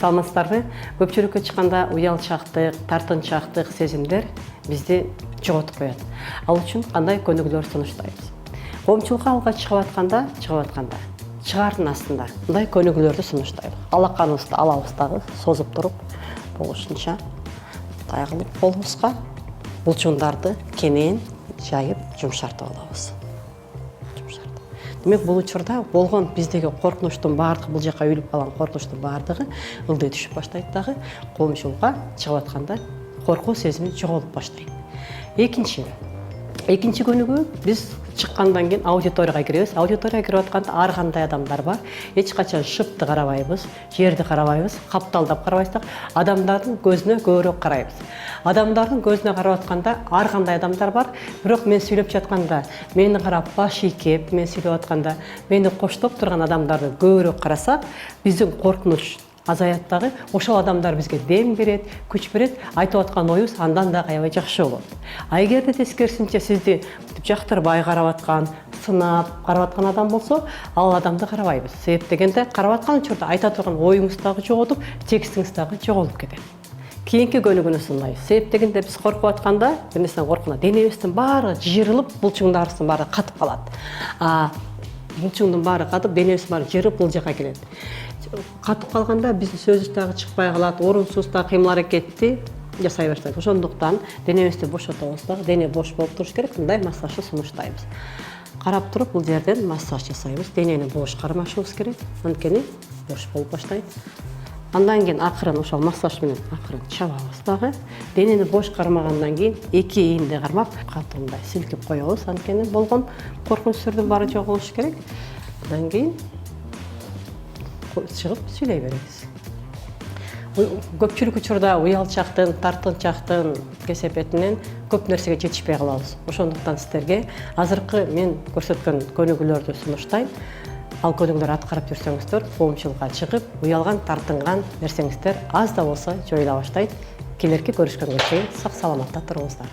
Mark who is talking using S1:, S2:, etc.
S1: Саламатсыздарбы? Көпчүлүккө чыкканда уялчактык, тартынчактык сезимдер бизди жоготуп коет. Ал үчүн кандай көнүгүүлөр сунуштайбыз? Коомчулукка алга чыгып атканда, чыгаардын астында мындай көнүгүүлөрдү сунуштайбыз. Алаканыбызды алабыз созуп туруп, болушунча тайгылып колубузга булчуңдарды кенен жайып жумшартып алабыз. Демек, бул учурда болгон биздеги коркунучтун баардыгы, бул жака үйлүп калган коркунучтун баардыгы ылдый түшүп баштайт дагы, коомчулукка чыгып атканда коркуу сезими жоголуп баштайт. Экинчи көнүгүү биз чыккандан кийин аудиторияга киребиз. Аудиторияга кирип атканда ар кандай адамдар бар. Эч качан шыпты карабайбыз, жерди карабайбыз, капталдап карабайбыз, адамдардын көзүнө көбүрөөк карайбыз. Адамдардын көзүнө карап атканда ар кандай адамдар бар, бирок мен сүйлөп жатканда мени карап баш ийкеп, мен сүйлөп атканда мени коштоп турган адамдарды көбүрөөк карасак, биздин коркунуч азаят дагы, ошол адамдар бизге дем берет, күч берет, айтып аткан оюбуз андан да аябай жакшы болот. А эгерде тескерисинче сизди жактырбай карап аткан, сынап карап аткан адам болсо, ал адамды карабайбыз. Себеп дегенде карап аткан учурда айта турган оюңуз дагы жоготуп, текстиңиз дагы жоголуп кетет. Кийинки көнүгүүнү сунайбыз. Себеп дегенде биз коркуп атканда, бир нерседен коркканда денебиздин баары жыйрылып, булчуңдарыбыздын баары катып калат. Булчуңдун баары катып, денебиздин баары жырып бул жака келет. Катып калганда биздин сөзүбүз дагы чыкпай калат, орунсуз да кыймыл аракетти жасай баштайт. Ошондуктан денебизди бошотобуз дагы, дене бош болуп туруш керек, мындай массажды сунуштайбыз. Карап туруп бул жерден массаж жасайбыз. Денени бош кармашыбыз керек, анткени бош болуп баштайт. Андан кийин акырын ошол массаж менен акырын чабабыз дагы. Денени бош кармагандан кийин эки ээлди кармап, катуу мындай силкип коебуз, анткени болгон коркунучтардын баары жоголуш керек. Андан кийин чыгып сүйлөй беребиз. Көпчүлүк учурда уялчактын, тартынчактын кесепетинен көп нерсеге жетишпей калабыз. Ошондуктан сиздерге азыркы мен көрсөткөн көнүгүүлөрдү сунуштайм. Ал көнүгүүлөр аткарып жүрсөңүздөр, коомчулукка чыгып, уялган, тартынган нерсеңиздер аз да болсо жоюла баштайт. Келерки көрүшкөнгө чейин сак саламатта туруңуздар.